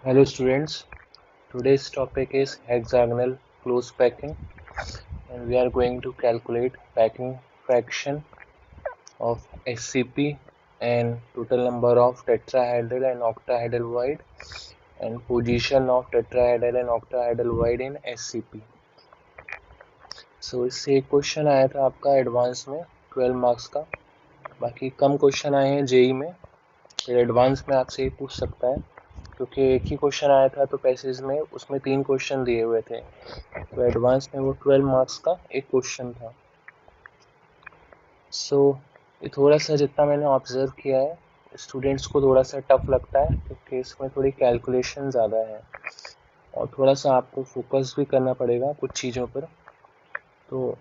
Hello students, today's topic is hexagonal close packing and we are going to calculate packing fraction of SCP and total number of tetrahedral and octahedral void and position of tetrahedral and octahedral void in SCP. So इससे एक question आया था आपका advance में 12 marks का, बाकी कम question आए हैं जेई में, फिर एडवांस में आपसे ये पूछ सकता है क्योंकि एक ही क्वेश्चन आया था तो पैसेज में उसमें 3 क्वेश्चन दिए हुए थे, तो एडवांस में वो 12 मार्क्स का एक क्वेश्चन था। ये थोड़ा सा जितना मैंने ऑब्जर्व किया है स्टूडेंट्स को थोड़ा सा टफ लगता है क्योंकि इसमें थोड़ी कैलकुलेशन ज़्यादा है और थोड़ा सा आपको फोकस भी करना पड़ेगा कुछ चीज़ों पर। तो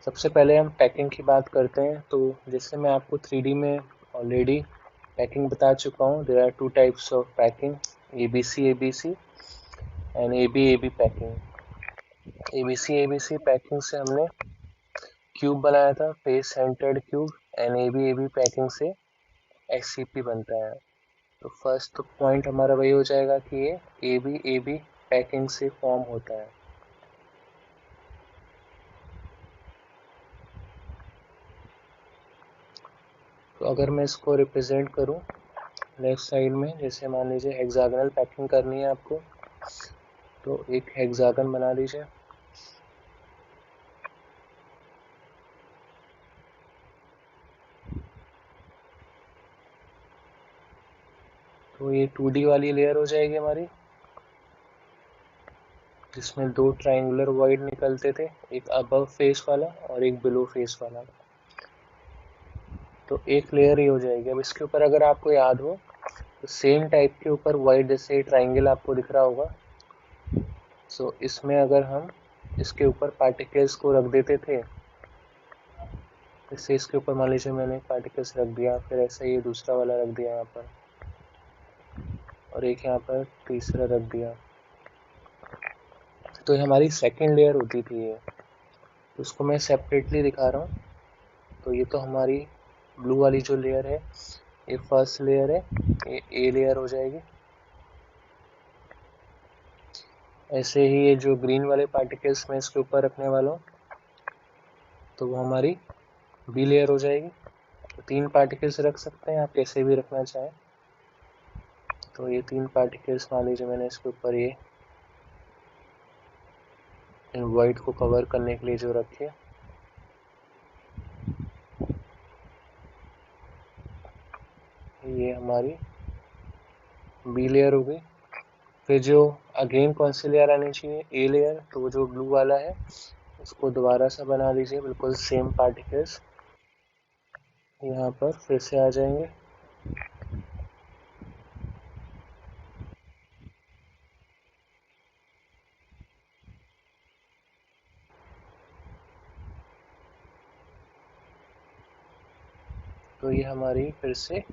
सबसे पहले हम पैकिंग की बात करते हैं। तो जैसे मैं आपको 3D में ऑलरेडी पैकिंग बता चुका हूँ, there are 2 types of packing, ABC and AB packing. ABC packing से हमने क्यूब बनाया था, face centred cube, and AB packing से SCP बनता है। तो फर्स्ट पॉइंट हमारा वही हो जाएगा कि ये AB पैकिंग से फॉर्म होता है। तो अगर मैं इसको रिप्रेजेंट करूं लेफ्ट साइड में, जैसे मान लीजिए हेक्सागोनल पैकिंग करनी है आपको, तो एक हेक्सागन बना लीजिए। तो ये 2D वाली लेयर हो जाएगी हमारी, जिसमें 2 ट्रायंगुलर वॉइड निकलते थे, एक अबव फेस वाला और एक बिलो फेस वाला। तो एक लेयर ही हो जाएगी। अब इसके ऊपर अगर आपको याद हो तो सेम टाइप के ऊपर वाइड जैसे ट्राइंगल आपको दिख रहा होगा, सो इसमें अगर हम इसके ऊपर पार्टिकल्स को रख देते थे, इससे इसके ऊपर मान लीजिए मैंने पार्टिकल्स रख दिया, फिर ऐसा ये दूसरा वाला रख दिया यहाँ पर और एक यहाँ पर तीसरा रख दिया, तो ये हमारी सेकेंड लेयर होती थी ये। तो इसको मैं सेपरेटली दिखा रहा हूँ। तो ये तो हमारी ब्लू वाली जो लेयर है ये फर्स्ट लेयर है, ये ए लेयर हो जाएगी। ऐसे ही ये जो ग्रीन वाले पार्टिकल्स मैं इसके ऊपर रखने वाला हूँ तो वो हमारी बी लेयर हो जाएगी। तो 3 पार्टिकल्स रख सकते हैं आप, कैसे भी रखना चाहें। तो ये 3 पार्टिकल्स मान लीजिए मैंने इसके ऊपर ये इन वाइट को कवर करने के लिए जो रखे, ये हमारी बी लेयर हो गई। फिर जो अगेन कौन सी लेयर आनी चाहिए, ए लेयर। तो वो जो ब्लू वाला है उसको दोबारा से बना लीजिए, बिल्कुल सेम पार्टिकल्स यहाँ पर फिर से आ जाएंगे। तो ये हमारी फिर से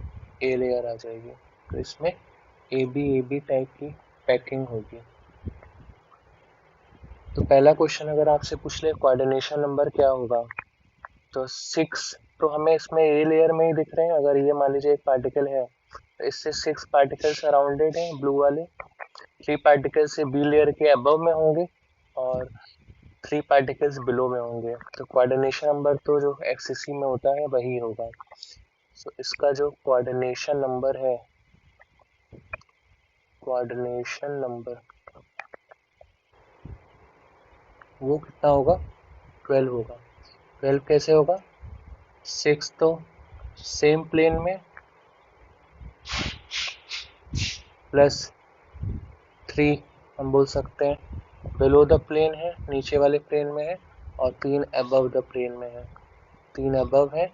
ए लेयर आ जाएगी। तो इसमें AB टाइप की पैकिंग होगी। तो पहला क्वेश्चन अगर आपसे पूछ ले कोऑर्डिनेशन नंबर क्या होगा, तो 6। तो हमें इसमें ए लेयर में ही दिख रहे हैं। अगर ये मान लीजिए एक पार्टिकल है तो इससे 6 पार्टिकल सराउंडेड हैं ब्लू वाले, 3 पार्टिकल्स से बी लेयर के अबव में होंगे और 3 पार्टिकल्स बिलो में होंगे। तो कोऑर्डिनेशन नंबर तो जो एक्सिसी में होता है वही होगा। तो इसका जो कोऑर्डिनेशन नंबर है, कोऑर्डिनेशन नंबर वो कितना होगा, 12 होगा। 12 कैसे होगा, 6 तो सेम प्लेन में प्लस 3 हम बोल सकते हैं बिलो द प्लेन है, नीचे वाले प्लेन में है, और 3 अबव द प्लेन में है। 3 अबव है,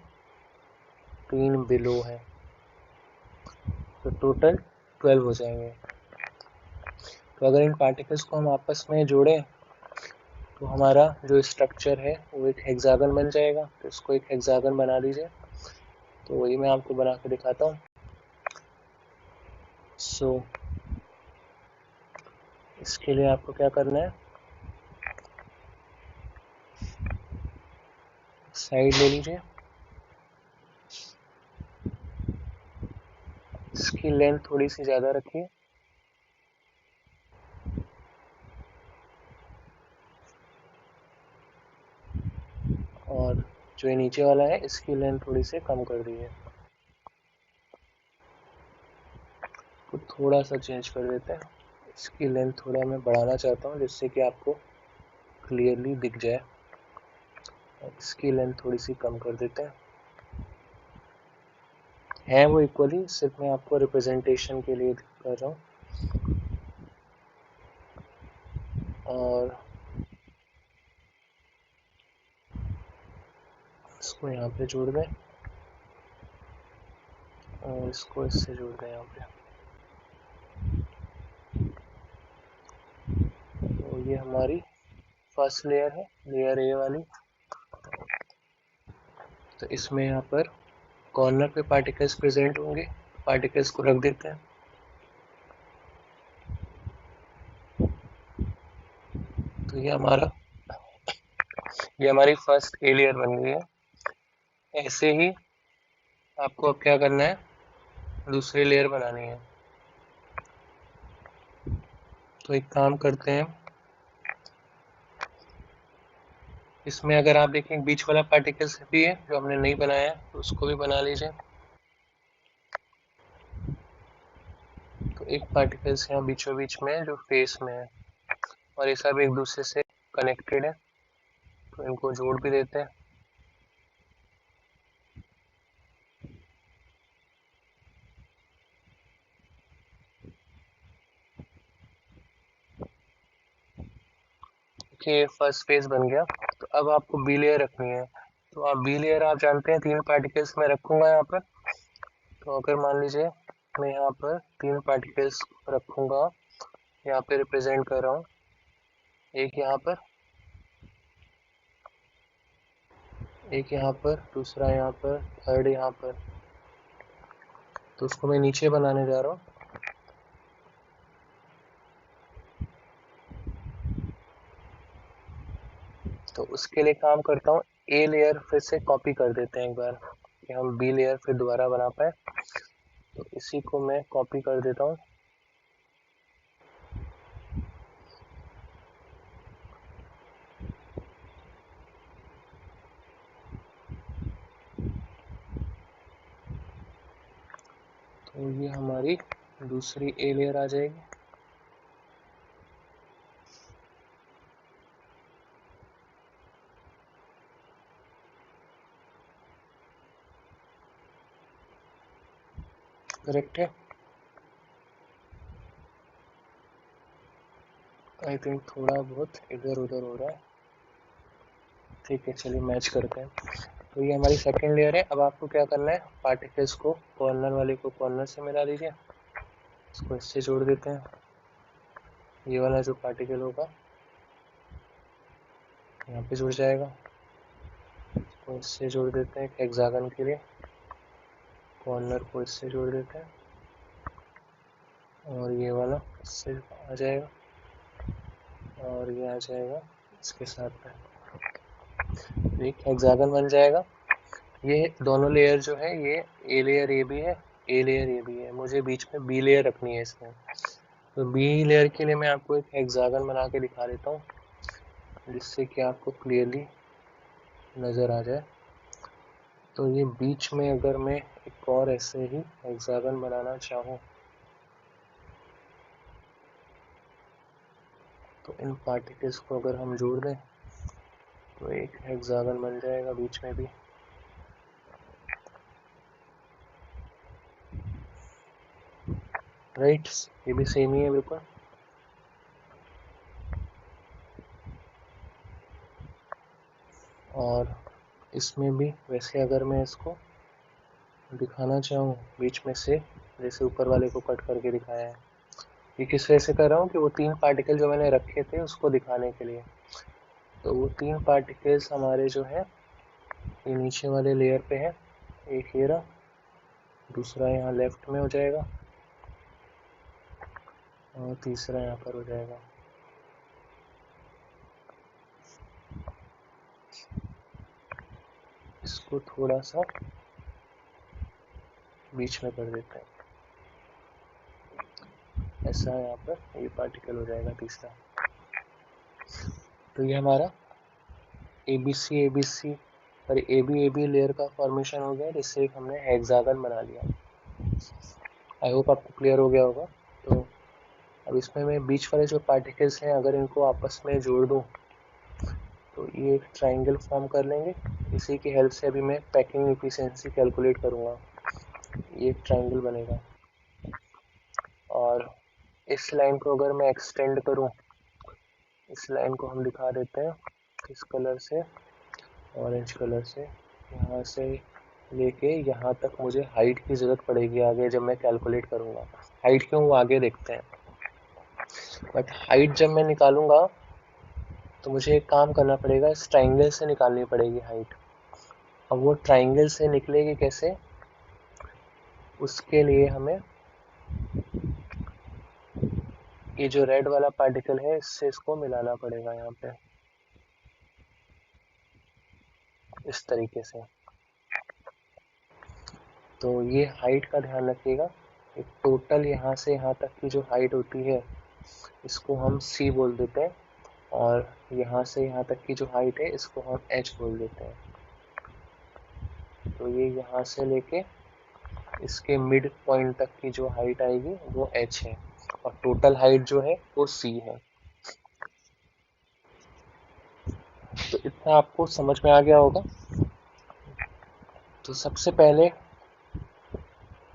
3 बिलो है, तो टोटल 12 हो जाएंगे। तो अगर इन पार्टिकल्स को हम आपस में जोड़ें तो हमारा जो स्ट्रक्चर है वो एक हेक्सागन बन जाएगा। तो इसको एक हेक्सागन बना लीजिए। तो वही मैं आपको बना के दिखाता हूँ। इसके लिए आपको क्या करना है, साइड ले लीजिए, इसकी लेंथ थोड़ी सी ज़्यादा रखिए और जो ये नीचे वाला है इसकी लेंथ थोड़ी सी कम कर दी है, तो थोड़ा सा चेंज कर देते हैं। इसकी लेंथ थोड़ा मैं बढ़ाना चाहता हूँ जिससे कि आपको क्लियरली दिख जाए। इसकी लेंथ थोड़ी सी कम कर देते हैं वो इक्वली, सिर्फ मैं आपको रिप्रेजेंटेशन के लिए कर रहा हूँ। और इसको यहाँ पे जोड़ दें और इसको इससे जोड़ दें यहाँ पे। तो ये हमारी फर्स्ट लेयर है, लेयर ए वाली। तो इसमें यहाँ पर कॉर्नर पे पार्टिकल्स प्रेजेंट होंगे, पार्टिकल्स को रख देते हैं। तो ये हमारी फर्स्ट ए लेयर बन गई है। ऐसे ही आपको अब क्या करना है, दूसरी लेयर बनानी है। तो एक काम करते हैं, इसमें अगर आप देखें बीच वाला पार्टिकल्स भी है जो हमने नहीं बनाया है, तो उसको भी बना लीजिए। तो एक पार्टिकल्स यहाँ बीचों बीच में है जो फेस में है, और ये सब एक दूसरे से कनेक्टेड है, तो इनको जोड़ भी देते हैं। ये फर्स्ट फेज बन गया। तो अब आपको बी लेयर रखनी है। तो आप बी लेयर आप जानते हैं 3 पार्टिकल्स मैं रखूंगा यहाँ पर। तो अगर मान लीजिए मैं यहाँ पर 3 पार्टिकल्स रखूंगा, यहाँ पे रिप्रेजेंट कर रहा हूँ, एक यहाँ पर, एक यहाँ पर, दूसरा यहाँ पर, थर्ड यहाँ पर। तो उसको मैं नीचे बनाने जा रहा हूँ। तो उसके लिए काम करता हूँ, ए लेयर फिर से कॉपी कर देते हैं एक बार कि हम बी लेयर फिर दोबारा बना पाए। तो इसी को मैं कॉपी कर देता हूँ। तो ये हमारी दूसरी ए लेयर आ जाएगी। करेक्ट है। आई थिंक थोड़ा बहुत इधर उधर हो रहा है, ठीक है, चलिए मैच करते हैं। तो ये हमारी सेकंड लेयर है। अब आपको क्या करना है, पार्टिकल्स को कॉर्नर वाले को कॉर्नर से मिला दीजिए, इसको इससे जोड़ देते हैं। ये वाला जो पार्टिकल होगा यहाँ पे जुड़ जाएगा, इसको इससे जोड़ देते हैं एक हेक्सागन के लिए, कॉर्नर को इससे जोड़ देते हैं, और ये वाला इससे आ जाएगा, और ये आ जाएगा इसके साथ में, एक हेक्सागन बन जाएगा। ये दोनों लेयर जो है ये ए लेयर ये भी है, ए लेयर ये भी है, मुझे बीच में बी लेयर रखनी है इसमें। तो बी लेयर के लिए मैं आपको एक हेक्सागन बना के दिखा देता हूँ जिससे कि आपको क्लियरली नज़र आ जाए। तो ये बीच में अगर मैं एक और ऐसे ही हेक्सागन बनाना चाहूँ, तो इन पार्टिकल्स को अगर हम जोड़ दें तो एक हेक्सागन बन जाएगा बीच में भी। राइट, ये भी सेम ही है बिल्कुल। और इसमें भी वैसे अगर मैं इसको दिखाना चाहूँ बीच में से, जैसे ऊपर वाले को कट करके दिखाया है, ये किस वजह से कर रहा हूँ कि वो 3 पार्टिकल जो मैंने रखे थे उसको दिखाने के लिए। तो वो 3 पार्टिकल्स हमारे जो है ये नीचे वाले लेयर पे है, एक ये रहा, दूसरा यहाँ लेफ्ट में हो जाएगा, और तीसरा यहाँ पर हो जाएगा। इसको थोड़ा सा बीच में कर देते हैं, ऐसा यहाँ पर ये पार्टिकल हो जाएगा तीसरा। तो ये हमारा ABC ABC पर ए बी लेयर का फॉर्मेशन हो गया, जिससे एक हमने हेक्सागन बना लिया। आई होप आपको क्लियर हो गया होगा। तो अब इसमें मैं बीच वाले जो पार्टिकल्स हैं, अगर इनको आपस में जोड़ दूं तो ये एक ट्राइंगल फॉर्म कर लेंगे। इसी की हेल्प से अभी मैं पैकिंग एफिशिएंसी कैलकुलेट करूंगा। ये एक ट्राइंगल बनेगा, और इस लाइन को अगर मैं एक्सटेंड करूं, इस लाइन को हम दिखा देते हैं इस कलर से, ऑरेंज कलर से, यहाँ से लेके यहाँ तक मुझे हाइट की ज़रूरत पड़ेगी आगे जब मैं कैलकुलेट करूँगा। हाइट क्यों, वो आगे देखते हैं। बट हाइट जब मैं निकालूंगा तो मुझे एक काम करना पड़ेगा, इस ट्राइंगल से निकालनी पड़ेगी हाइट। अब वो ट्राइंगल से निकलेगी कैसे, उसके लिए हमें ये जो रेड वाला पार्टिकल है इससे इसको मिलाना पड़ेगा यहाँ पे, इस तरीके से। तो ये हाइट का ध्यान रखिएगा। एक टोटल यहाँ से यहाँ तक की जो हाइट होती है इसको हम c बोल देते हैं, और यहाँ से यहाँ तक की जो हाइट है इसको हम h बोल देते हैं। तो ये यहाँ से लेके इसके मिड पॉइंट तक की जो हाइट आएगी वो h है, और टोटल हाइट जो है वो c है। तो इतना आपको समझ में आ गया होगा। तो सबसे पहले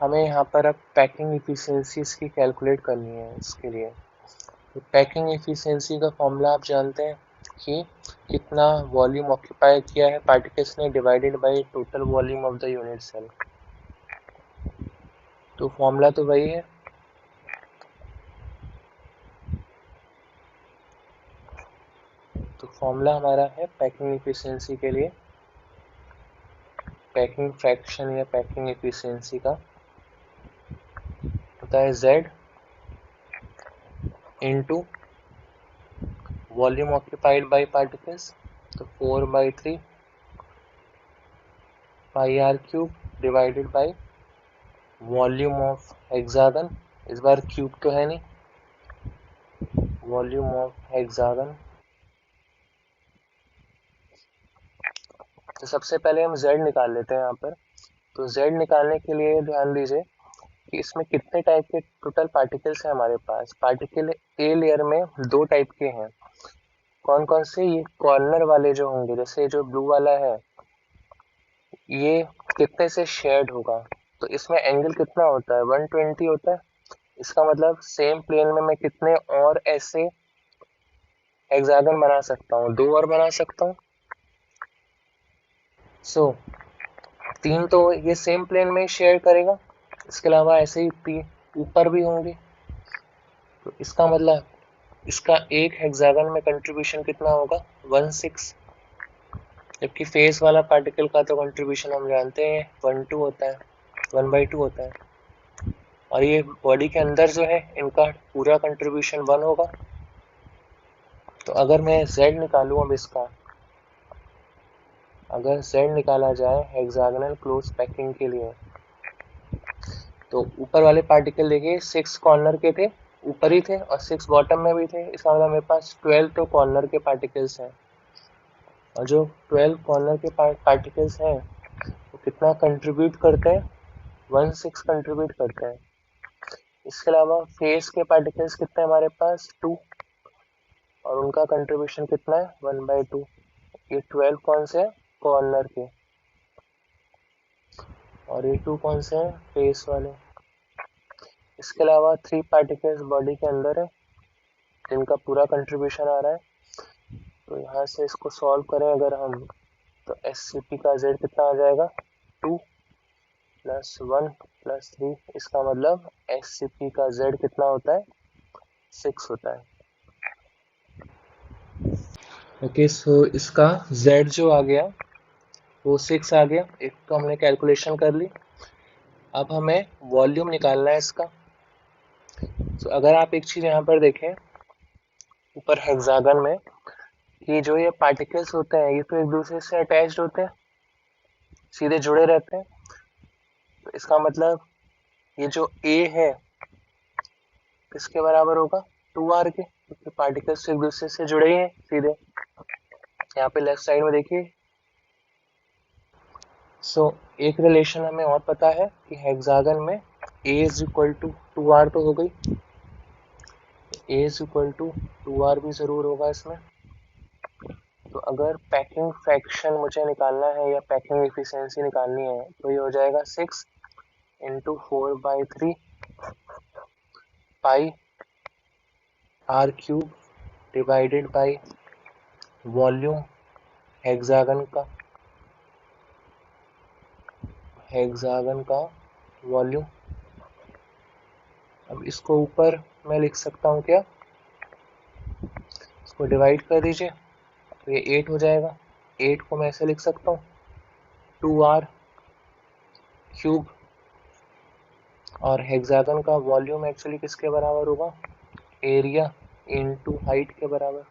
हमें यहाँ पर अब पैकिंग एफिशिएंसी इसकी कैलकुलेट करनी है। इसके लिए तो पैकिंग एफिशिएंसी का फॉर्मूला आप जानते हैं कि कितना वॉल्यूम ऑक्यूपाई किया है पार्टिकल्स ने divided by total volume of the unit cell. तो फॉर्मूला तो वही है, तो फॉर्मूला हमारा है पैकिंग एफिशिएंसी के लिए, पैकिंग फ्रैक्शन या पैकिंग एफिशिएंसी का होता है Z into volume occupied by particles, तो 4/3 pi R cube divided by volume of hexagon. इस बार क्यूब तो है नहीं, वॉल्यूम ऑफ हेक्सागन। तो सबसे पहले हम Z निकाल लेते हैं यहाँ पर। तो Z निकालने के लिए ध्यान दीजिए कि इसमें कितने टाइप के टोटल पार्टिकल्स हैं हमारे पास। पार्टिकल ए लेयर में दो टाइप के हैं। कौन कौन से, ये कॉर्नर वाले जो होंगे, जैसे जो ब्लू वाला है, ये कितने से शेयर्ड होगा। तो इसमें एंगल कितना होता है, 120 होता है। इसका मतलब सेम प्लेन में मैं कितने और ऐसे हेक्सागन बना सकता हूँ, दो और बना सकता हूँ। सो तीन तो ये सेम प्लेन में शेयर करेगा, इसके अलावा ऐसे ही तीन ऊपर भी होंगे। तो इसका मतलब इसका एक हेक्सागन में कंट्रीब्यूशन कितना होगा, 16। जबकि फेस वाला पार्टिकल का तो कंट्रीब्यूशन हम जानते हैं 1/2 होता है, 1/2 होता है। और ये बॉडी के अंदर जो है इनका पूरा कंट्रीब्यूशन 1 होगा। तो अगर मैं Z निकालूं अब इसका, अगर Z निकाला जाए हेक्सागोनल क्लोज पैकिंग के लिए, तो ऊपर वाले पार्टिकल देखिए 6 कॉर्नर के थे, ऊपर ही थे, और 6 बॉटम में भी थे। इसका मतलब मेरे पास 12 तो कॉर्नर के पार्टिकल्स हैं, और जो 12 कॉर्नर के पार्टिकल्स हैं वो कितना कंट्रीब्यूट करते हैं, 16 कंट्रीब्यूट करते हैं। इसके अलावा फेस के पार्टिकल्स कितने हैं हमारे पास, 2, और उनका कंट्रीब्यूशन कितना है, 1/2। ये 12 कौन से हैं, कॉर्नर के, और ये 2 कौन से हैं, फेस वाले। इसके अलावा 3 पार्टिकल्स बॉडी के अंदर है जिनका पूरा कंट्रीब्यूशन आ रहा है। तो यहाँ से इसको सॉल्व करें अगर हम, तो SCP का Z कितना आ जाएगा, 2 + 1 + 3। इसका मतलब SCP का Z कितना होता है, 6 होता है। ओके, सो इसका Z जो आ गया वो 6 आ गया। एक तो हमने कैलकुलेशन कर ली। अब हमें वॉल्यूम निकालना है इसका। तो अगर आप एक चीज यहाँ पर देखें ऊपर हेक्सागन में, कि जो ये पार्टिकल्स होते हैं ये तो एक दूसरे से अटैच्ड होते हैं, सीधे जुड़े रहते हैं। तो इसका मतलब ये जो A है किसके बराबर होगा, 2R के, क्योंकि पार्टिकल्स एक दूसरे से जुड़े ही हैं सीधे। यहाँ पे लेफ्ट साइड में देखिए एक रिलेशन हमें और पता है कि हेक्सागन में a is equal to 2r तो हो गई, a is equal to 2r भी जरूर होगा इसमें। तो अगर पैकिंग फ्रैक्शन मुझे निकालना है या पैकिंग एफिशिएंसी निकालनी है तो ये हो जाएगा 6 into 4/3 pi r cube divided by volume hexagon का वॉल्यूम। अब इसको ऊपर मैं लिख सकता हूँ क्या, इसको डिवाइड कर दीजिए तो ये 8 हो जाएगा। 8 को मैं ऐसे लिख सकता हूँ 2r क्यूब, और हेक्सागन का वॉल्यूम एक्चुअली किसके बराबर होगा, एरिया इनटू हाइट के बराबर।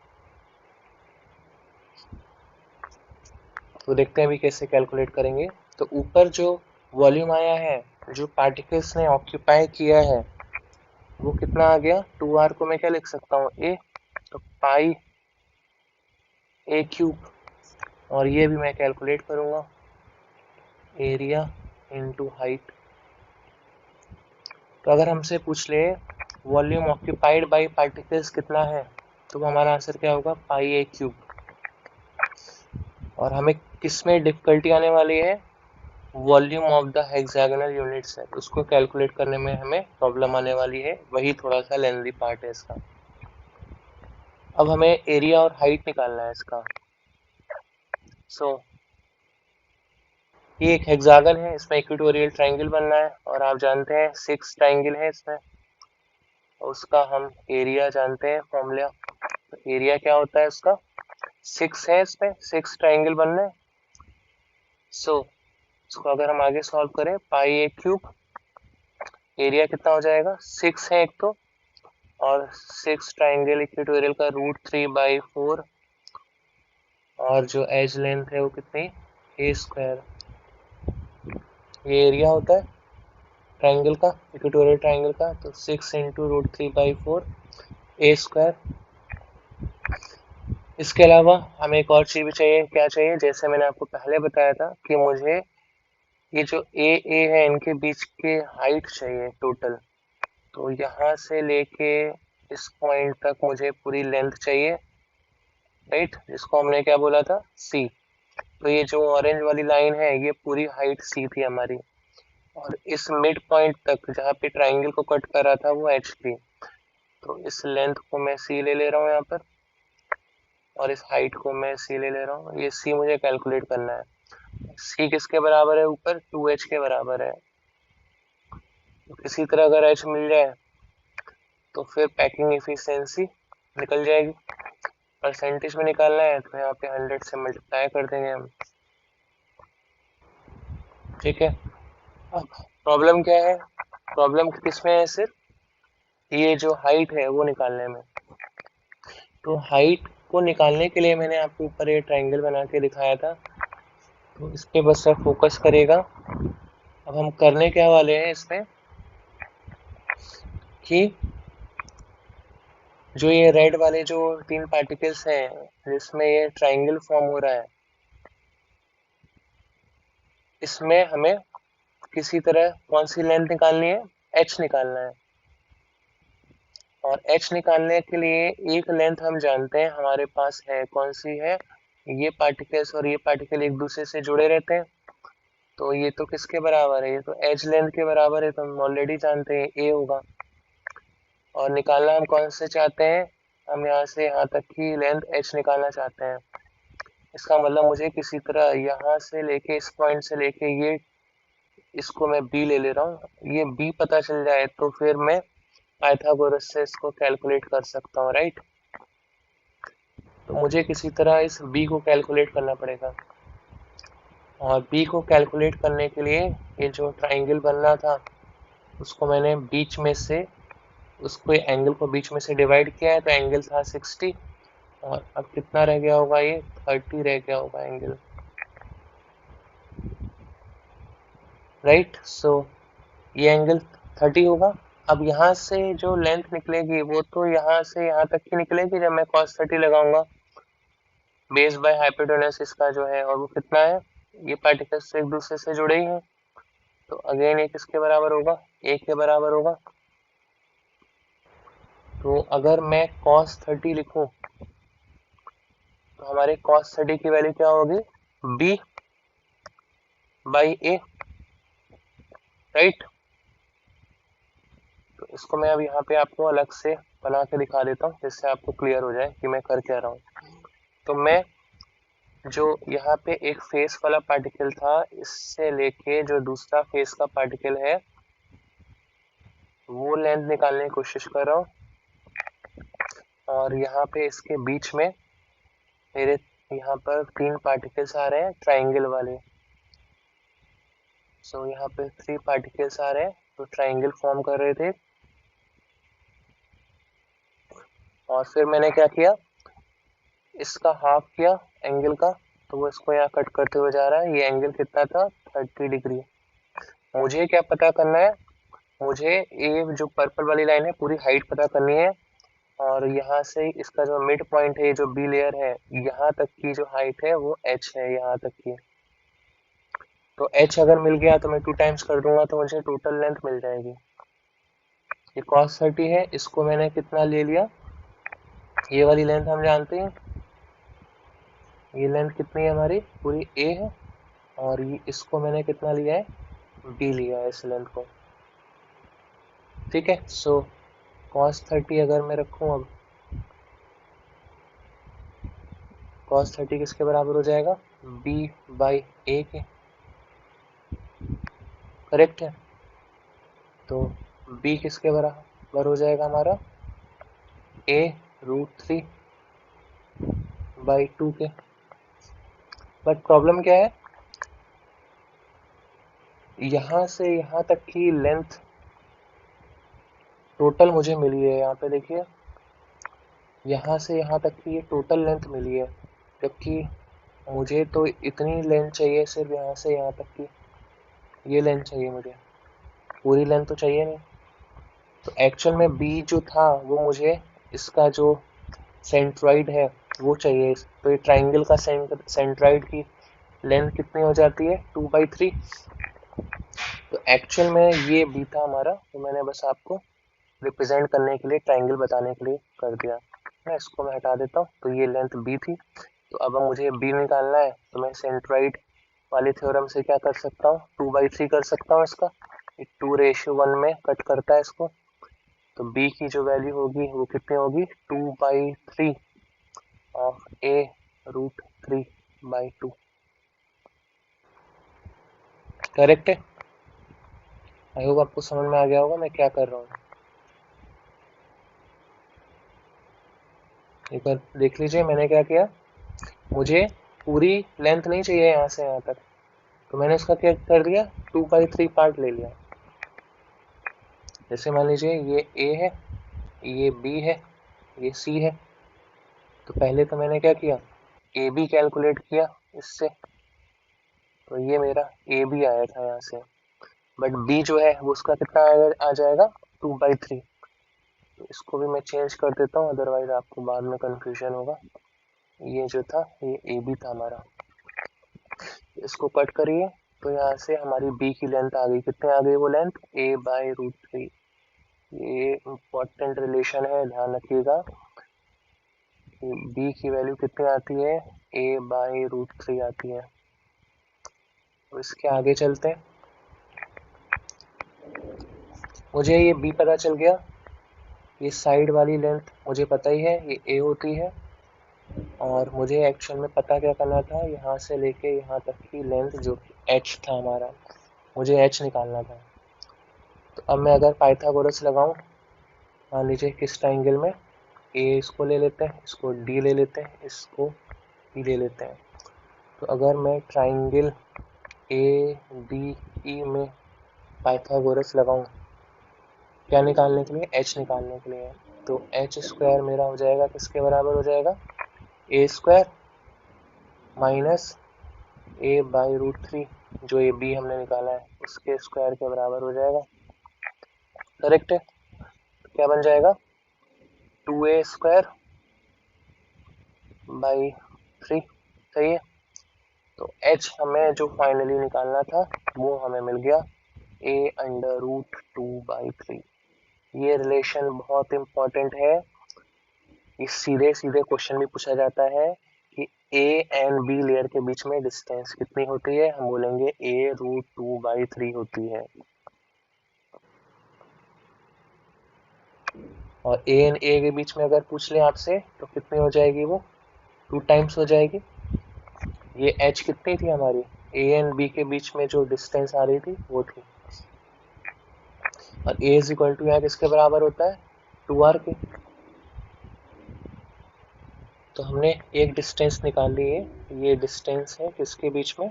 तो देखते हैं अभी कैसे कैलकुलेट करेंगे। तो ऊपर जो वॉल्यूम आया है, जो पार्टिकल्स ने ऑक्यूपाई किया है, वो कितना आ गया, 2r को मैं क्या लिख सकता हूँ, a, तो पाई a क्यूब, और ये भी मैं कैलकुलेट करूंगा एरिया इनटू हाइट। तो अगर हमसे पूछ ले वॉल्यूम ऑक्यूपाइड बाय पार्टिकल्स कितना है, तो हमारा आंसर क्या होगा, पाई a क्यूब। और हमें किसमें डिफिकल्टी आने वाली है, volume of the hexagonal units है, उसको कैलकुलेट करने में हमें प्रॉब्लम आने वाली है, वही थोड़ा सा लेंथी पार्ट है इसका। अब हमें एरिया और हाइट निकालना है इसका। ये एक हेक्सागन है, इसमें इक्वेटोरियल ट्रायंगल बनना है, और आप जानते हैं 6 ट्रायंगल है इसमें, उसका हम एरिया जानते हैं फॉर्मूला। तो एरिया क्या होता है उसका, 6 है, इसमें 6 ट्रायंगल बनना है। इसको अगर हम आगे सॉल्व करें, पाई a क्यूब, एरिया कितना हो जाएगा, 6 है एक तो, और 6 ट्रायंगल इक्वेटोरियल का √3/4, और जो एज लेंथ है वो कितनी, a²। ये एरिया होता है ट्रायंगल का, इक्वेटोरियल ट्रायंगल का। तो 6 इंटू √3/4 a²। इसके अलावा हमें एक और चीज भी चाहिए, क्या चाहिए, जैसे मैंने आपको पहले बताया था कि मुझे ये जो ए है इनके बीच के हाइट चाहिए टोटल। तो यहाँ से लेके इस पॉइंट तक मुझे पूरी लेंथ चाहिए, राइट, जिसको हमने क्या बोला था, सी। तो ये जो ऑरेंज वाली लाइन है ये पूरी हाइट सी थी हमारी, और इस मिड पॉइंट तक जहाँ पे ट्राइंगल को कट कर रहा था वो एच थी। तो इस लेंथ को मैं सी ले रहा हूँ यहाँ पर, और इस हाइट को मैं सी ले रहा हूँ। ये सी मुझे कैलकुलेट करना है। सी किसके बराबर है, ऊपर 2h के बराबर है। तो किसी तरह अगर h मिल जाए तो फिर पैकिंग एफिशिएंसी निकल जाएगी। परसेंटेज में निकालना है तो यहाँ पे 100 से मल्टीप्लाई कर देंगे हम, ठीक है। अब प्रॉब्लम क्या है, प्रॉब्लम किसमें है, सिर्फ ये जो हाइट है वो निकालने में। तो हाइट को निकालने के लिए मैंने आपको ऊपर ये ट्रायंगल बना के दिखाया था, तो इस पे बस सब फोकस करेगा। अब हम करने क्या वाले हैं इसमें कि जो ये रेड वाले जो 3 पार्टिकल्स हैं जिसमें ये ट्रायंगल फॉर्म हो रहा है, इसमें हमें किसी तरह कौन सी लेंथ निकालनी है, h निकालना है। और h निकालने के लिए एक लेंथ हम जानते हैं हमारे पास है, कौन सी है, ये पार्टिकल्स और ये पार्टिकल एक दूसरे से जुड़े रहते हैं। तो ये तो किसके बराबर है, ये तो एज लेंथ के बराबर है, तो हम ऑलरेडी जानते हैं a होगा। और निकालना हम कौन से चाहते हैं, हम यहाँ से यहाँ तक की लेंथ h निकालना चाहते हैं। इसका मतलब मुझे किसी तरह यहाँ से लेके इस पॉइंट से लेके ये, इसको मैं b ले रहा हूँ, ये b पता चल जाए तो फिर मैं पाइथागोरस से इसको कैलकुलेट कर सकता हूँ, राइट। तो मुझे किसी तरह इस b को कैलकुलेट करना पड़ेगा, और b को कैलकुलेट करने के लिए ये जो ट्राइंगल बनना था उसको मैंने बीच में से, उसको एंगल को बीच में से डिवाइड किया है, तो एंगल था 60, और अब कितना रह गया होगा, ये 30 रह गया होगा एंगल, राइट। सो ये एंगल 30 होगा। अब यहाँ से जो लेंथ निकलेगी वो तो यहाँ से यहाँ तक की निकलेगी जब मैं cos 30 लगाऊंगा, बेस बाय हाइपोटेनस इसका जो है, और वो कितना है ये पार्टिकल्स एक दूसरे से जुड़े ही हैं, तो अगेन ये किसके बराबर होगा, ए के बराबर होगा। तो अगर मैं cos 30 लिखूं तो हमारे cos 30 की वैल्यू क्या होगी, b बाई ए, राइट। तो इसको मैं अब यहाँ पे आपको अलग से बना के दिखा देता हूँ जिससे आपको क्लियर हो जाए कि मैं कर क्या रहा हूँ। तो मैं जो यहाँ पे एक फेस वाला पार्टिकल था, इससे लेके जो दूसरा फेस का पार्टिकल है वो लेंथ निकालने की कोशिश कर रहा हूँ, और यहाँ पे इसके बीच में मेरे यहाँ पर 3 पार्टिकल्स आ रहे हैं ट्राइंगल वाले। सो यहाँ पे 3 पार्टिकल्स आ रहे हैं तो ट्राइंगल फॉर्म कर रहे थे। और फिर मैंने क्या किया, इसका हाफ किया एंगल का, तो वो इसको यहाँ कट करते हुए जा रहा है। ये एंगल कितना था, 30 डिग्री। मुझे क्या पता करना है, मुझे ये जो पर्पल वाली लाइन है पूरी हाइट पता करनी है, और यहाँ से इसका जो मिड पॉइंट है, जो बी लेयर है, यहाँ तक की जो हाइट है वो h है, यहाँ तक की। तो h अगर मिल गया तो मैं 2 टाइम्स कर दूंगा तो मुझे टोटल लेंथ मिल जाएगी। ये cos 30 है, इसको मैंने कितना ले लिया, ये वाली लेंथ हम जानते हैं, ये लेंथ कितनी है हमारी, पूरी a है, और ये इसको मैंने कितना लिया है, b लिया है इस लेंथ को, ठीक है। सो cos 30 अगर मैं रखूं, अब cos 30 किसके बराबर हो जाएगा, b बाई a के, करेक्ट है। तो b किसके बराबर हो जाएगा हमारा, a √3 बाई 2 के। बट प्रॉब्लम क्या है, यहाँ से यहाँ तक की लेंथ टोटल मुझे मिली है, यहाँ पे देखिए, यहाँ से यहाँ तक की ये टोटल लेंथ मिली है, जबकि मुझे तो इतनी लेंथ चाहिए, सिर्फ यहाँ से यहाँ तक की ये लेंथ चाहिए मुझे, पूरी लेंथ तो चाहिए नहीं। तो एक्चुअल में b जो था वो मुझे इसका जो सेंट्रॉइड है वो चाहिए। तो ये ट्राइंगल का सेंट्रॉइड की लेंथ कितनी हो जाती है, 2/3। तो एक्चुअल में ये b था हमारा, तो मैंने बस आपको रिप्रेजेंट करने के लिए, ट्राइंगल बताने के लिए कर दिया। मैं इसको मैं हटा देता हूँ। तो ये लेंथ b थी, तो अब मुझे b निकालना है, तो मैं सेंट्रॉइड वाले थ्योरम से क्या कर सकता हूँ, 2/3 कर सकता हूँ इसका, 2:1 में कट करता है इसको। तो b की जो वैल्यू होगी वो कितनी होगी, 2/3 ऑफ a √3/2, करेक्ट है। आई होप आपको समझ में आ गया होगा मैं क्या कर रहा हूँ। एक बार देख लीजिए मैंने क्या किया, मुझे पूरी लेंथ नहीं चाहिए यहाँ से यहाँ तक, तो मैंने इसका क्या कर दिया, 2/3 पार्ट ले लिया। जैसे मान लीजिए ये a है, ये b है, ये c है, तो पहले तो मैंने क्या किया, ए बी कैलकुलेट किया इससे, तो ये मेरा ए बी आया था यहाँ से। बट बी जो है वो उसका कितना आ जाएगा, 2/3। तो इसको भी मैं चेंज कर देता हूँ, अदरवाइज आपको बाद में कंफ्यूजन होगा। ये जो था ये ए बी था हमारा, इसको कट करिए, तो यहाँ से हमारी बी की लेंथ आ गई, कितने आ गई वो लेंथ, a/√3। ये इम्पोर्टेंट रिलेशन है, ध्यान रखिएगा कि b की वैल्यू कितनी आती है, a/√3 आती है। तो इसके आगे चलते हैं, मुझे ये b पता चल गया, ये साइड वाली लेंथ मुझे पता ही है, ये a होती है, और मुझे एक्चुअल में पता क्या करना था, यहाँ से लेके यहाँ तक की लेंथ जो कि h था हमारा, मुझे h निकालना था। तो अब मैं अगर पाइथागोरस लगाऊं, मान लीजिए किस ट्राइंगल में, a इसको ले लेते हैं, इसको d ले लेते हैं, इसको e ले लेते हैं। तो अगर मैं ट्राइंगल ADE में पाइथागोरस लगाऊं, क्या निकालने के लिए, h निकालने के लिए, तो h² मेरा हो जाएगा, किसके बराबर हो जाएगा, a² माइनस a/√3, जो ये b हमने निकाला है उसके स्क्वायर के बराबर हो जाएगा, करेक्ट है। तो क्या बन जाएगा, 2a² बाई 3, सही है। तो H हमें जो फाइनली निकालना था वो हमें मिल गया a√2/3। ये रिलेशन बहुत इंपॉर्टेंट है। इस सीधे सीधे क्वेश्चन भी पूछा जाता है कि A एंड B लेयर के बीच में डिस्टेंस कितनी होती है, हम बोलेंगे a√2/3 होती है। और A एंड A के बीच में अगर पूछ ले आपसे तो कितनी हो जाएगी, वो 2 टाइम्स हो जाएगी। ये H कितनी थी हमारी, A एंड B के बीच में जो डिस्टेंस आ रही थी वो थी। और A इज इक्वल टू यहाँ किसके बराबर होता है, 2R के। तो हमने एक डिस्टेंस निकाल ली है, ये डिस्टेंस है किसके बीच में,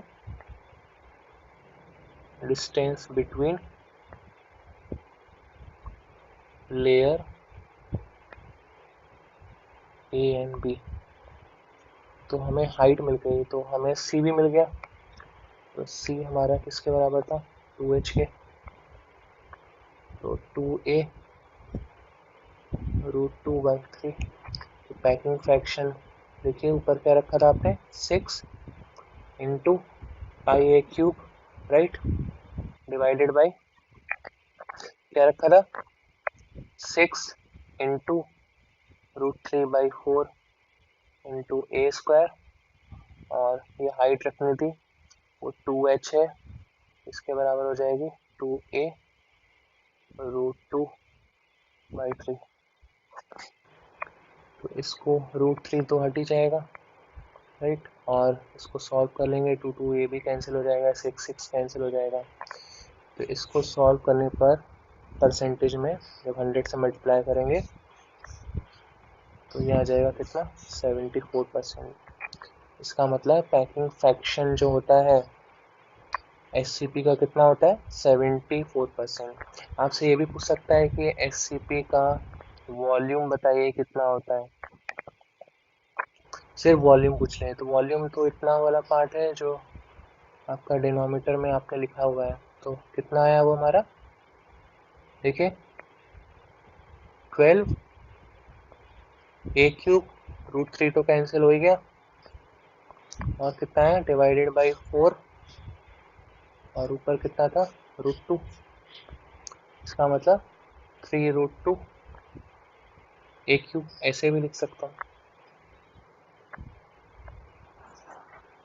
distance between layer A and B। तो हमें हाइट मिल गई, तो हमें C भी मिल गया। तो C हमारा किसके बराबर था, 2H के। तो 2a√2/3। तो पैकिंग फ्रैक्शन देखिए ऊपर क्या रखा था आपने, 6 into πa³ right, divided by क्या रखा था, 6 इंटू √3/4 इंटू a²। और ये हाइट रखनी थी वो 2h है, इसके बराबर हो जाएगी 2a√2/3। तो इसको √3 तो हट ही जाएगा राइट, और इसको सॉल्व कर लेंगे, 2 ये भी कैंसिल हो जाएगा, 6 कैंसिल हो जाएगा। तो इसको सॉल्व करने पर परसेंटेज में जब 100 से मल्टीप्लाई करेंगे तो ये आ जाएगा कितना, 74%। इसका मतलब पैकिंग फ्रैक्शन जो होता है SCP का कितना होता है, 74%। आपसे ये भी पूछ सकता है कि SCP का वॉल्यूम बताइए कितना होता है, सिर्फ वॉल्यूम पूछ रहे हैं। तो वॉल्यूम तो इतना वाला पार्ट है जो आपका डिनोमीटर में आपने लिखा हुआ है। तो कितना आया वो हमारा, देखिए 12a³ √3 तो कैंसिल हो ही गया, और कितना है डिवाइडेड बाई 4, और ऊपर कितना था √2। इसका मतलब 3√2a³, ऐसे भी लिख सकता हूँ।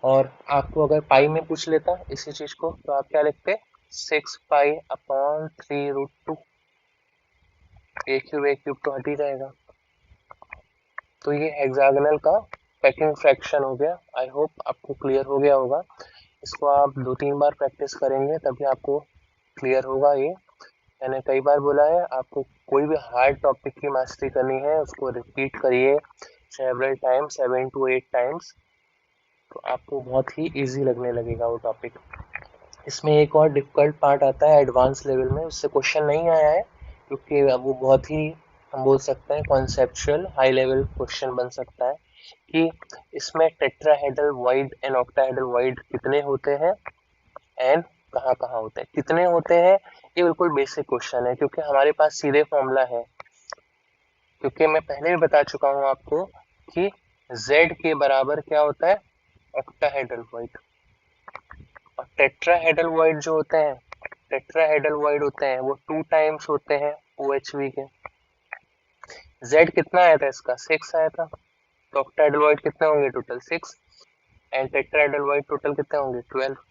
और आपको अगर पाई में पूछ लेता इसी चीज को तो आप क्या लिखते, 6π/3√2। a³ तो हट ही जाएगा। तो ये हेक्सागोनल का पैकिंग फ्रैक्शन हो गया। आई होप आपको क्लियर हो गया होगा। इसको आप 2-3 बार प्रैक्टिस करेंगे तभी आपको क्लियर होगा। ये मैंने कई बार बोला है, आपको कोई भी हार्ड टॉपिक की मास्टरी करनी है उसको रिपीट करिए सेवरल टाइम्स, 7 to 8 टाइम्स, तो आपको बहुत ही इजी लगने लगेगा वो टॉपिक। इसमें एक और डिफिकल्ट पार्ट आता है एडवांस लेवल में, उससे क्वेश्चन नहीं आया है क्योंकि वो बहुत ही, हम बोल सकते हैं कॉन्सेप्चुअल हाई लेवल क्वेश्चन बन सकता है कि इसमें tetrahedral void and octahedral void कितने होते हैं एंड कहाँ कहाँ होते हैं, कितने होते हैं। ये बिल्कुल बेसिक क्वेश्चन है क्योंकि हमारे पास सीधे फॉर्मूला है, क्योंकि मैं पहले भी बता चुका हूँ आपको कि Z के बराबर क्या होता है, ऑक्टाहेड्रल वॉइड। और टेट्राहेड्रल वॉइड जो होते हैं, टेट्राहेड्रल वॉइड होते हैं वो 2 टाइम्स होते हैं OHV के। Z कितना आया था इसका, 6 आया था। तो ऑक्टाहेड्रल वॉइड कितने होंगे total, 6, and tetrahedral void total कितने होंगे, 12।